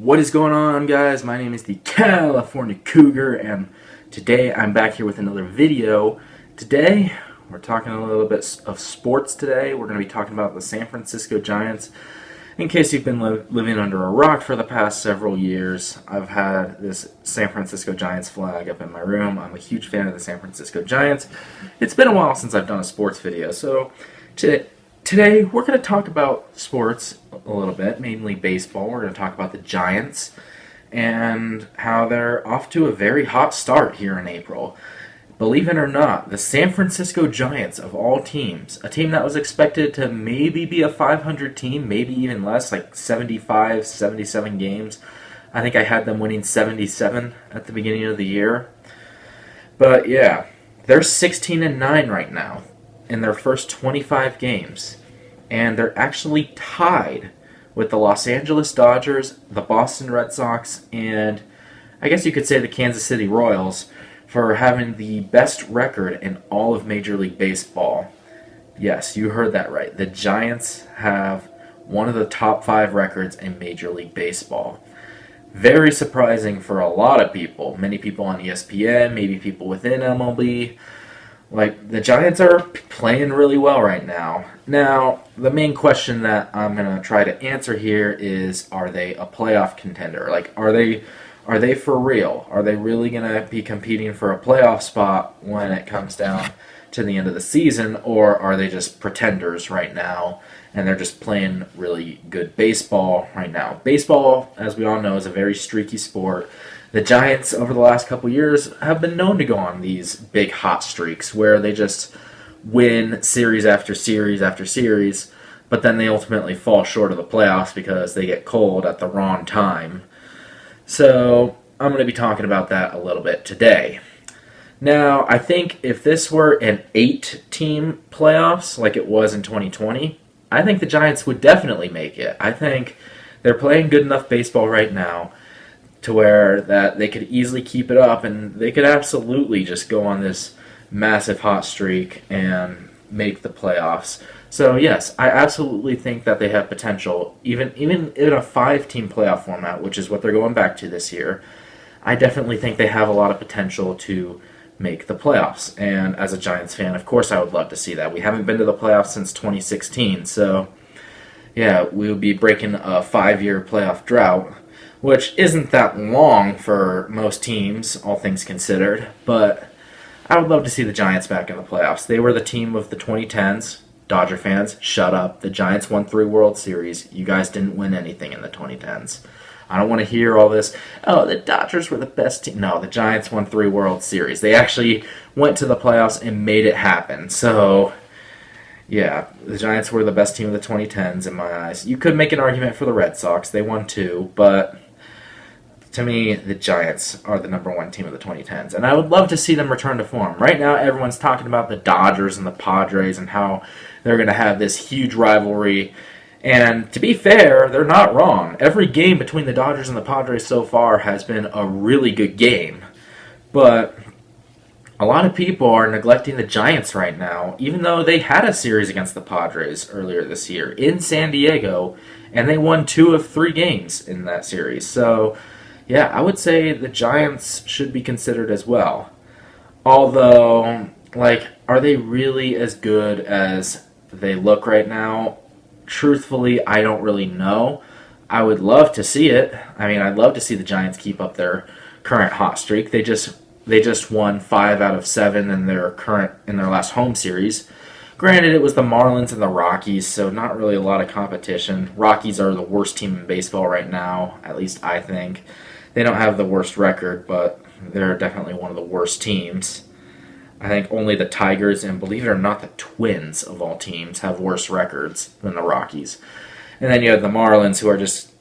What is going on, guys? My name is the California Cougar, and today I'm back here with another video. Today, we're talking a little bit of sports today. We're going to be talking about the San Francisco Giants. In case you've been living under a rock for the past several years, I've had this San Francisco Giants flag up in my room. I'm a huge fan of the San Francisco Giants. It's been a while since I've done a sports video, so today we're going to talk about sports a little bit, mainly baseball. We're going to talk about the Giants and how they're off to a very hot start here in April. Believe it or not, the San Francisco Giants, of all teams, a team that was expected to maybe be a 500 team, maybe even less, like 75, 77 games. I think I had them winning 77 at the beginning of the year. But yeah, they're 16-9 right now in their first 25 games. And they're actually tied with the Los Angeles Dodgers, the Boston Red Sox, and I guess you could say the Kansas City Royals for having the best record in all of Major League Baseball. Yes, you heard that right. The Giants have one of the top 5 records in Major League Baseball. Very surprising for a lot of people. Many people on ESPN, maybe people within MLB. Like, the Giants are playing really well right now. Now, the main question that I'm going to try to answer here is, are they a playoff contender? Like, are they for real? Are they really going to be competing for a playoff spot when it comes down to the end of the season? Or are they just pretenders right now, and they're just playing really good baseball right now? Baseball, as we all know, is a very streaky sport. The Giants, over the last couple years, have been known to go on these big hot streaks where they just win series after series after series, but then they ultimately fall short of the playoffs because they get cold at the wrong time. So I'm going to be talking about that a little bit today. Now, I think if this were an 8-team playoffs like it was in 2020, I think the Giants would definitely make it. I think they're playing good enough baseball right now to where that they could easily keep it up, and they could absolutely just go on this massive hot streak and make the playoffs. So yes, I absolutely think that they have potential, even in a 5-team playoff format, which is what they're going back to this year. I definitely think they have a lot of potential to make the playoffs. And as a Giants fan, of course, I would love to see that. We haven't been to the playoffs since 2016, so yeah, we would be breaking a 5-year playoff drought, which isn't that long for most teams, all things considered, but I would love to see the Giants back in the playoffs. They were the team of the 2010s. Dodger fans, shut up. The Giants won 3 World Series. You guys didn't win anything in the 2010s. I don't want to hear all this, oh, the Dodgers were the best team. No, the Giants won 3 World Series. They actually went to the playoffs and made it happen. So, yeah, the Giants were the best team of the 2010s in my eyes. You could make an argument for the Red Sox. They won 2, but to me, the Giants are the number 1 team of the 2010s, and I would love to see them return to form. Right now, everyone's talking about the Dodgers and the Padres and how they're going to have this huge rivalry, and to be fair, they're not wrong. Every game between the Dodgers and the Padres so far has been a really good game, but a lot of people are neglecting the Giants right now, even though they had a series against the Padres earlier this year in San Diego, and they won 2 of 3 games in that series. So yeah, I would say the Giants should be considered as well. Although, like, are they really as good as they look right now? Truthfully, I don't really know. I would love to see it. I mean, I'd love to see the Giants keep up their current hot streak. They just won 5 out of 7 in their last home series. Granted, it was the Marlins and the Rockies, so not really a lot of competition. Rockies are the worst team in baseball right now, at least I think. They don't have the worst record, but they're definitely one of the worst teams. I think only the Tigers, and believe it or not, the Twins of all teams have worse records than the Rockies. And then you have the Marlins,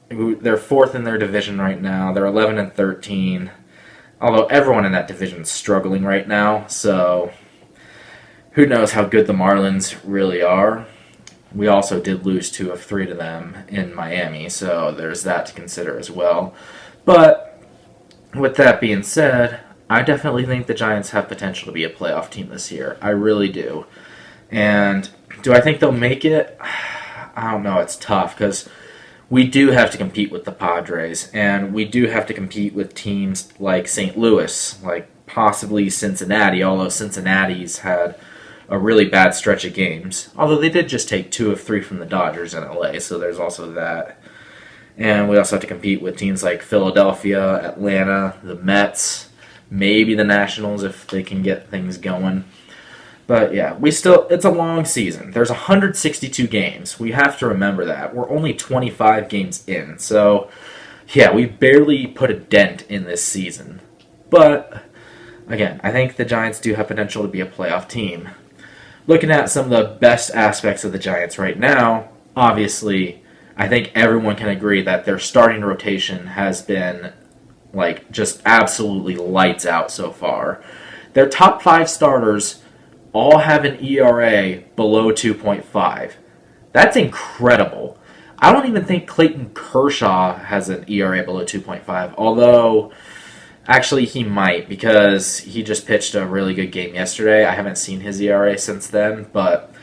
they're 4th in their division right now. They're 11-13. Although everyone in that division is struggling right now, so who knows how good the Marlins really are. We also did lose 2 of 3 to them in Miami, so there's that to consider as well. But with that being said, I definitely think the Giants have potential to be a playoff team this year. I really do. And do I think they'll make it? I don't know. It's tough because we do have to compete with the Padres, and we do have to compete with teams like St. Louis, like possibly Cincinnati, although Cincinnati's had a really bad stretch of games. Although they did just take 2 of 3 from the Dodgers in LA, so there's also that. And we also have to compete with teams like Philadelphia, Atlanta, the Mets, maybe the Nationals if they can get things going. But yeah, it's a long season. There's 162 games. We have to remember that. We're only 25 games in. So yeah, we barely put a dent in this season. But again, I think the Giants do have potential to be a playoff team. Looking at some of the best aspects of the Giants right now, obviously, I think everyone can agree that their starting rotation has been like just absolutely lights out so far. Their top 5 starters all have an ERA below 2.5. That's incredible. I don't even think Clayton Kershaw has an ERA below 2.5, although actually he might because he just pitched a really good game yesterday. I haven't seen his ERA since then, but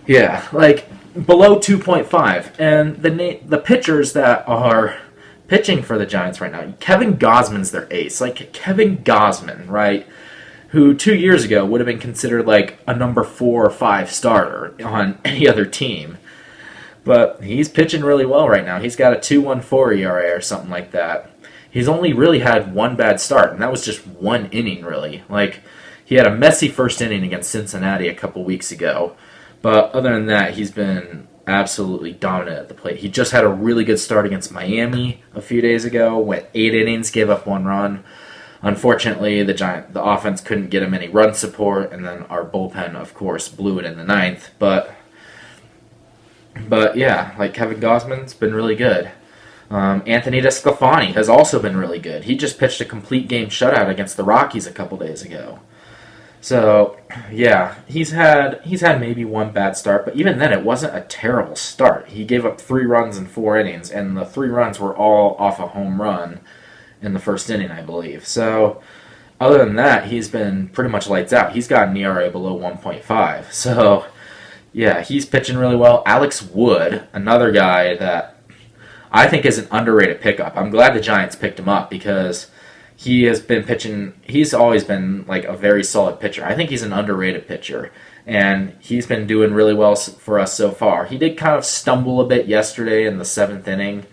yeah, like below 2.5. And the pitchers that are pitching for the Giants right now, Kevin Gausman's their ace. Like Kevin Gausman, right? Who 2 years ago would have been considered like a number 4 or 5 starter on any other team. But he's pitching really well right now. He's got a 2.14 ERA or something like that. He's only really had one bad start, and that was just one inning, really. Like, he had a messy first inning against Cincinnati a couple weeks ago. But other than that, he's been absolutely dominant at the plate. He just had a really good start against Miami a few days ago, went 8 innings, gave up 1 run. Unfortunately, the offense couldn't get him any run support, and then our bullpen, of course, blew it in the 9th. But yeah, like Kevin Gausman's been really good. Anthony DeSclafani has also been really good. He just pitched a complete game shutout against the Rockies a couple days ago. So yeah, he's had maybe one bad start, but even then, it wasn't a terrible start. He gave up 3 runs in 4 innings, and the 3 runs were all off a home run in the first inning, I believe. So other than that, he's been pretty much lights out. He's got an ERA below 1.5. So yeah, he's pitching really well. Alex Wood, another guy that I think is an underrated pickup. I'm glad the Giants picked him up because he has been pitching. He's always been like a very solid pitcher. I think he's an underrated pitcher, and he's been doing really well for us so far. He did kind of stumble a bit yesterday in the 7th inning,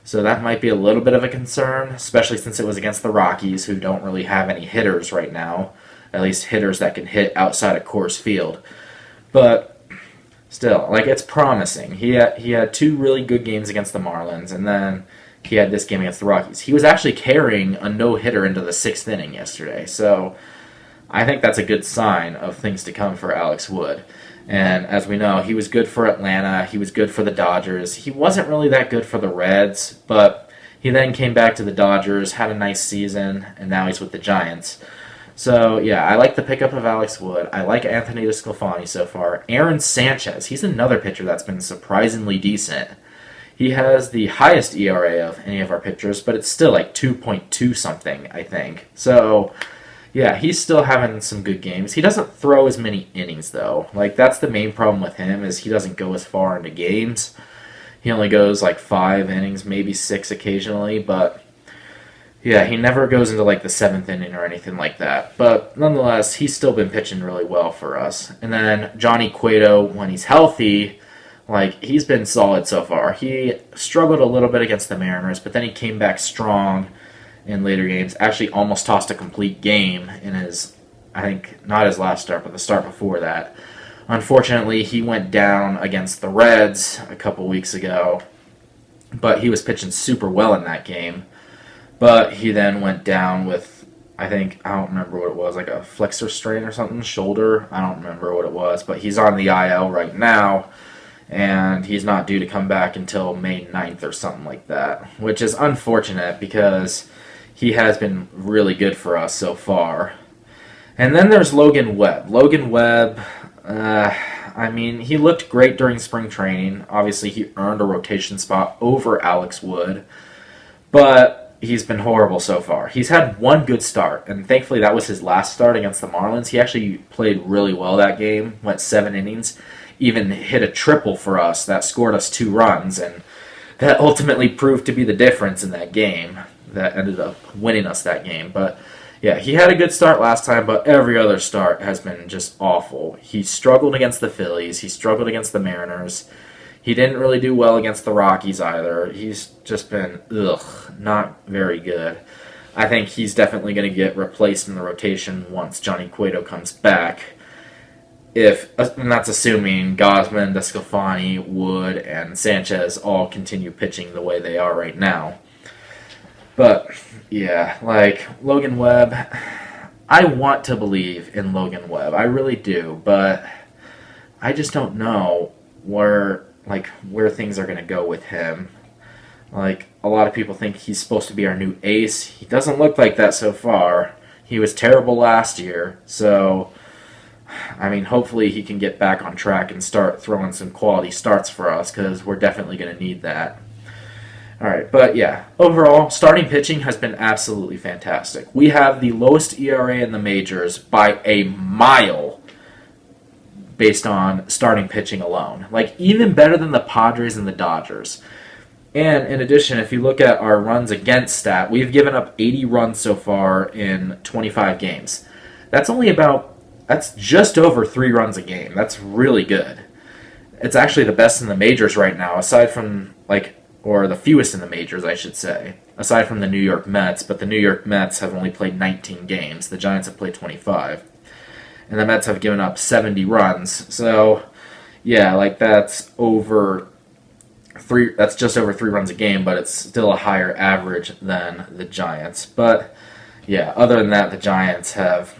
so that might be a little bit of a concern, especially since it was against the Rockies, who don't really have any hitters right now, at least hitters that can hit outside of Coors Field. But still, like, it's promising. He had 2 really good games against the Marlins, and then he had this game against the Rockies. He was actually carrying a no-hitter into the 6th inning yesterday, so I think that's a good sign of things to come for Alex Wood. And as we know, he was good for Atlanta. He was good for the Dodgers. He wasn't really that good for the Reds, but he then came back to the Dodgers, had a nice season, and now he's with the Giants. So, yeah, I like the pickup of Alex Wood. I like Anthony DeSclafani so far. Aaron Sanchez, he's another pitcher that's been surprisingly decent. He has the highest ERA of any of our pitchers, but it's still like 2.2 something, I think. So, yeah, he's still having some good games. He doesn't throw as many innings, though. Like, that's the main problem with him, is he doesn't go as far into games. He only goes like 5 innings, maybe 6 occasionally, but yeah, he never goes into like the 7th inning or anything like that. But nonetheless, he's still been pitching really well for us. And then Johnny Cueto, when he's healthy, like, he's been solid so far. He struggled a little bit against the Mariners, but then he came back strong in later games. Actually almost tossed a complete game in his, I think, not his last start, but the start before that. Unfortunately, he went down against the Reds a couple weeks ago, but he was pitching super well in that game. But he then went down with, I don't remember what it was, like a flexor strain or something, shoulder. I don't remember what it was, but he's on the IL right now, and he's not due to come back until May 9th or something like that, which is unfortunate because he has been really good for us so far. And then there's Logan Webb. Logan Webb, he looked great during spring training. Obviously, he earned a rotation spot over Alex Wood, but he's been horrible so far. He's had one good start, and thankfully that was his last start against the Marlins. He actually played really well that game, went 7 innings, even hit a triple for us that scored us 2 runs, and that ultimately proved to be the difference in that game that ended up winning us that game. But yeah, he had a good start last time, but every other start has been just awful. He struggled against the Phillies. He struggled against the Mariners. He didn't really do well against the Rockies either. He's just been, not very good. I think he's definitely going to get replaced in the rotation once Johnny Cueto comes back. And that's assuming Gausman, DeSclafani, Wood, and Sanchez all continue pitching the way they are right now. But, yeah, like, Logan Webb, I want to believe in Logan Webb. I really do, but I just don't know where things are going to go with him. Like, a lot of people think he's supposed to be our new ace. He doesn't look like that so far. He was terrible last year, so I mean, hopefully he can get back on track and start throwing some quality starts for us, because we're definitely going to need that. All right, but yeah, overall, starting pitching has been absolutely fantastic. We have the lowest ERA in the majors by a mile based on starting pitching alone. Like, even better than the Padres and the Dodgers. And in addition, if you look at our runs against stat, we've given up 80 runs so far in 25 games. That's just over 3 runs a game. That's really good. It's actually the best in the majors right now, aside from, or the fewest in the majors, I should say, aside from the New York Mets. But the New York Mets have only played 19 games. The Giants have played 25. And the Mets have given up 70 runs. So, yeah, that's just over 3 runs a game, but it's still a higher average than the Giants. But, yeah, other than that, the Giants have,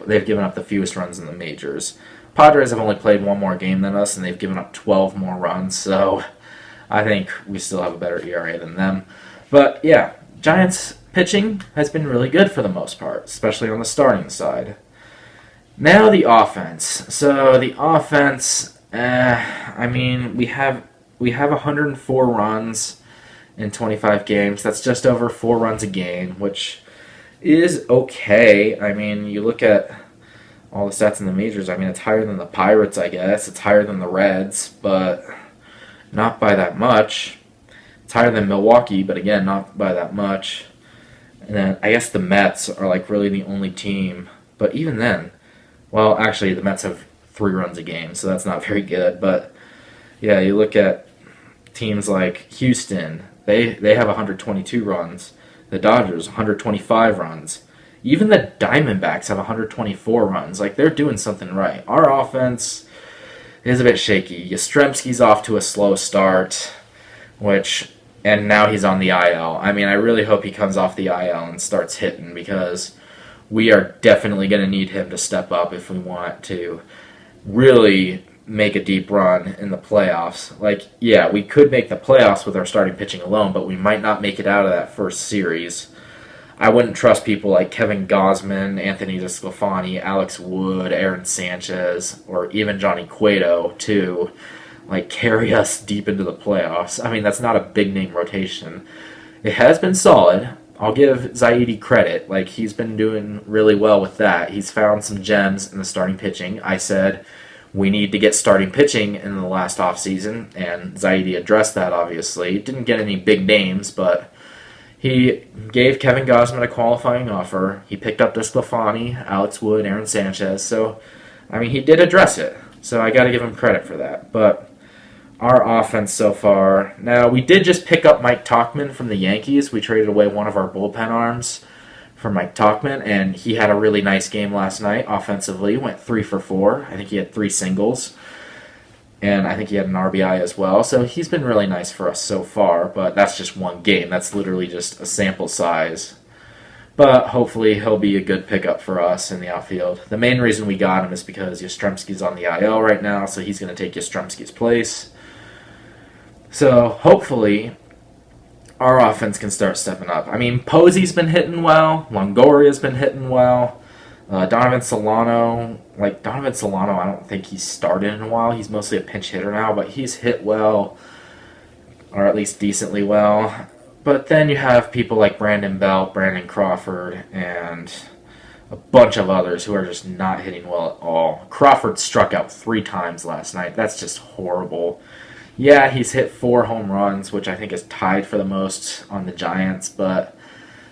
they've given up the fewest runs in the majors. Padres have only played 1 more game than us, and they've given up 12 more runs, so I think we still have a better ERA than them. But, yeah, Giants pitching has been really good for the most part, especially on the starting side. Now the offense. So the offense, I mean, we have 104 runs in 25 games. That's just over 4 runs a game, which is okay. I mean, you look at all the stats in the majors. I mean, it's higher than the Pirates, I guess. It's higher than the Reds, but not by that much. It's higher than Milwaukee, but again, not by that much. And then I guess the Mets are really the only team. But even then, well, actually, the Mets have 3 runs a game, so that's not very good. But yeah, you look at teams like Houston, they have 122 runs. The Dodgers, 125 runs. Even the Diamondbacks have 124 runs. They're doing something right. Our offense is a bit shaky. Yastrzemski's off to a slow start, and now he's on the IL. I mean, I really hope he comes off the IL and starts hitting, because we are definitely going to need him to step up if we want to really make a deep run in the playoffs. Yeah, we could make the playoffs with our starting pitching alone, but we might not make it out of that first series. I wouldn't trust people like Kevin Gausman, Anthony DeSclafani, Alex Wood, Aaron Sanchez, or even Johnny Cueto to carry us deep into the playoffs. I mean, that's not a big name rotation. It has been solid. I'll give Zaidi credit. He's been doing really well with that. He's found some gems in the starting pitching. I said we need to get starting pitching in the last offseason, and Zaidi addressed that, obviously. Didn't get any big names, but he gave Kevin Gausman a qualifying offer. He picked up DeSclafani, Alex Wood, Aaron Sanchez. So, I mean, he did address it. So I got to give him credit for that. But our offense so far. Now, we did just pick up Mike Talkman from the Yankees. We traded away one of our bullpen arms for Mike Talkman, and he had a really nice game last night offensively. Went 3 for 4. I think he had 3 singles, and I think he had an RBI as well. So he's been really nice for us so far, but that's just one game. That's literally just a sample size. But hopefully he'll be a good pickup for us in the outfield. The main reason we got him is because Yastrzemski's on the IL right now, so he's going to take Yastrzemski's place. So hopefully our offense can start stepping up. I mean, Posey's been hitting well. Longoria's been hitting well. Donovan Solano, I don't think he's started in a while. He's mostly a pinch hitter now, but he's hit well, or at least decently well. But then you have people like Brandon Belt, Brandon Crawford, and a bunch of others who are just not hitting well at all. Crawford struck out 3 times last night. That's just horrible. Yeah, he's hit 4 home runs, which I think is tied for the most on the Giants, but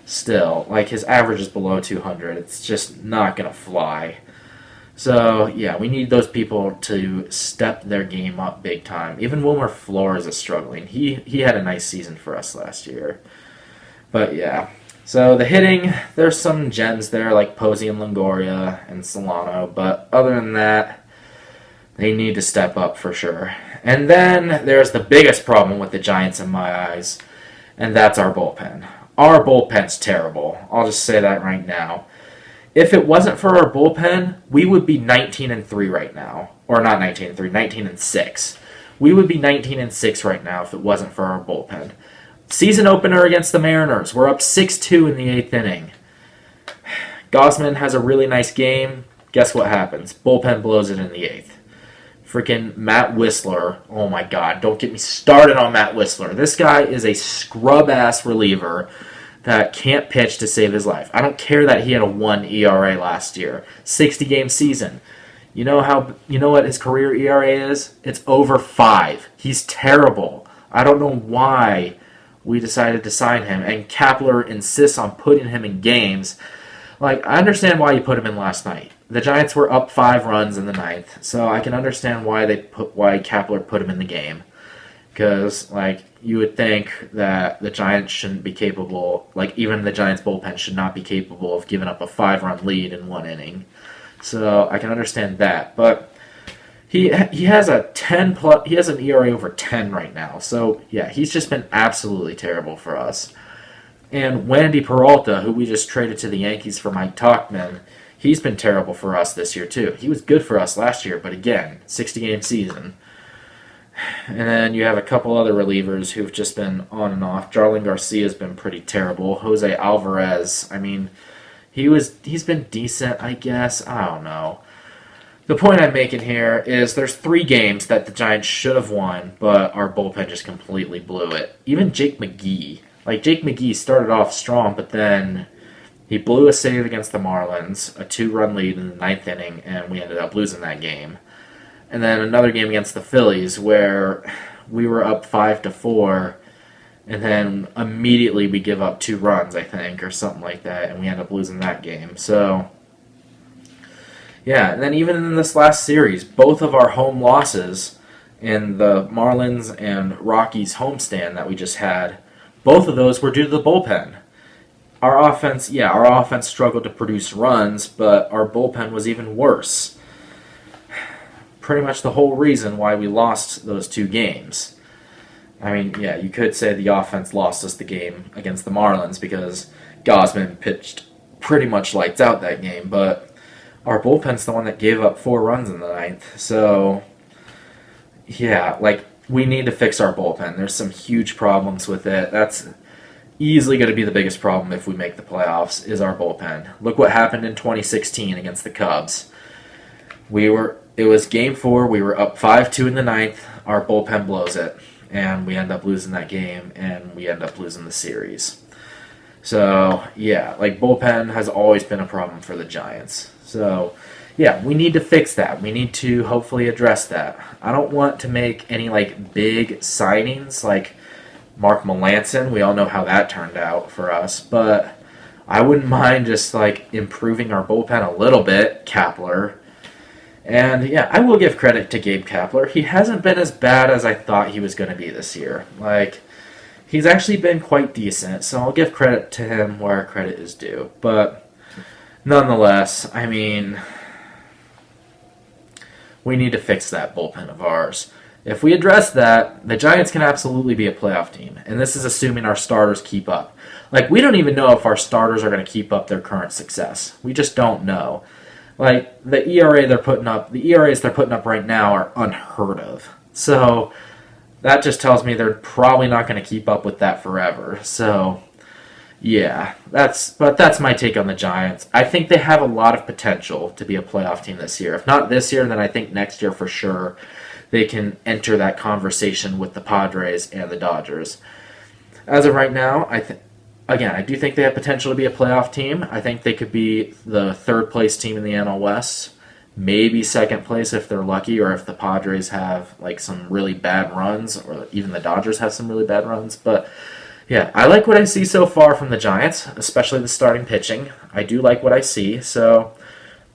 still, like his average is below 200. It's just not going to fly. So, yeah, we need those people to step their game up big time. Even Wilmer Flores is struggling. He had a nice season for us last year. But, yeah. So, the hitting, there's some gems there like Posey and Longoria and Solano. But other than that, they need to step up for sure. And then there's the biggest problem with the Giants in my eyes, and that's our bullpen. Our bullpen's terrible. I'll just say that right now. If it wasn't for our bullpen, we would be 19-3 right now. Or not 19-3, 19-6. We would be 19-6 right now if it wasn't for our bullpen. Season opener against the Mariners. We're up 6-2 in the 8th inning. Gausman has a really nice game. Guess what happens? Bullpen blows it in the 8th. Freaking Matt Whistler. Oh my god, don't get me started on Matt Whistler. This guy is a scrub-ass reliever that can't pitch to save his life. I don't care that he had a 1 ERA last year. 60-game season. You know what his career ERA is? It's over 5. He's terrible. I don't know why we decided to sign him, and Kapler insists on putting him in games. Like, I understand why you put him in last night. The Giants were up 5 runs in the 9th, so I can understand why Kapler put him in the game. Because, like, you would think that the Giants shouldn't be capable, like, even the Giants bullpen should not be capable of giving up a 5-run lead in 1 inning. So I can understand that. But he has a 10 plus, he has an ERA over 10 right now. So, yeah, he's just been absolutely terrible for us. And Wandy Peralta, who we just traded to the Yankees for Mike Talkman, he's been terrible for us this year, too. He was good for us last year, but again, 60-game season. And then you have a couple other relievers who've just been on and off. Jarlin Garcia's been pretty terrible. Jose Alvarez, I mean, he's been decent, I guess. I don't know. The point I'm making here is there's 3 games that the Giants should have won, but our bullpen just completely blew it. Even Jake McGee. Like, Jake McGee started off strong, but then he blew a save against the Marlins, a 2-run lead in the 9th inning, and we ended up losing that game. And then another game against the Phillies where we were up 5-4, and then immediately we give up 2 runs, I think, or something like that, and we end up losing that game. So, yeah, and then even in this last series, both of our home losses in the Marlins and Rockies homestand that we just had, both of those were due to the bullpen. Our offense struggled to produce runs, but our bullpen was even worse. Pretty much the whole reason why we lost those 2 games. I mean, yeah, you could say the offense lost us the game against the Marlins because Gausman pitched pretty much lights out that game, but our bullpen's the one that gave up 4 runs in the 9th. So, yeah, like, we need to fix our bullpen. There's some huge problems with it. That's easily going to be the biggest problem if we make the playoffs, is our bullpen. Look what happened in 2016 against the Cubs. It was game 4, we were up 5-2 in the 9th, our bullpen blows it, and we end up losing that game, and we end up losing the series. So, yeah, like, bullpen has always been a problem for the Giants. So, yeah, we need to fix that. We need to hopefully address that. I don't want to make any, like, big signings like Mark Melancon. We all know how that turned out for us. But I wouldn't mind just, like, improving our bullpen a little bit, Kapler. And, yeah, I will give credit to Gabe Kapler. He hasn't been as bad as I thought he was going to be this year. Like, he's actually been quite decent, so I'll give credit to him where credit is due. But nonetheless, I mean, we need to fix that bullpen of ours. If we address that, the Giants can absolutely be a playoff team. And this is assuming our starters keep up. Like, we don't even know if our starters are going to keep up their current success. We just don't know. Like, the ERAs they're putting up right now are unheard of. So, that just tells me they're probably not going to keep up with that forever. So, yeah, that's my take on the Giants. I think they have a lot of potential to be a playoff team this year. If not this year, then I think next year for sure they can enter that conversation with the Padres and the Dodgers. As of right now, I do think they have potential to be a playoff team. I think they could be the 3rd place team in the NL West, maybe second place if they're lucky, or if the Padres have like some really bad runs, or even the Dodgers have some really bad runs. But yeah, I like what I see so far from the Giants, especially the starting pitching. I do like what I see, so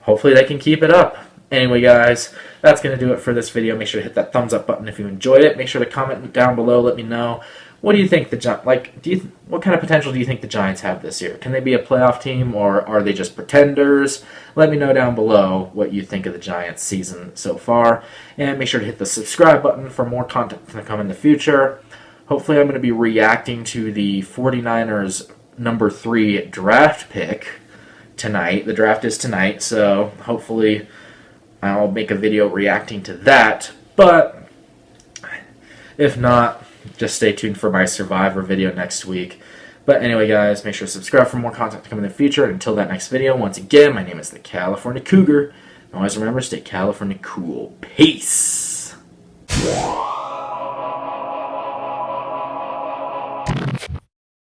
hopefully they can keep it up. Anyway, guys, that's going to do it for this video. Make sure to hit that thumbs up button if you enjoyed it. Make sure to comment down below. Let me know, what do you think what kind of potential do you think the Giants have this year? Can they be a playoff team, or are they just pretenders? Let me know down below what you think of the Giants season so far. And make sure to hit the subscribe button for more content to come in the future. Hopefully I'm going to be reacting to the 49ers number 3 draft pick tonight. The draft is tonight, so hopefully I'll make a video reacting to that. But if not, just stay tuned for my Survivor video next week. But anyway, guys, make sure to subscribe for more content to come in the future. Until that next video, once again, my name is the California Cougar. And always remember, stay California cool. Peace!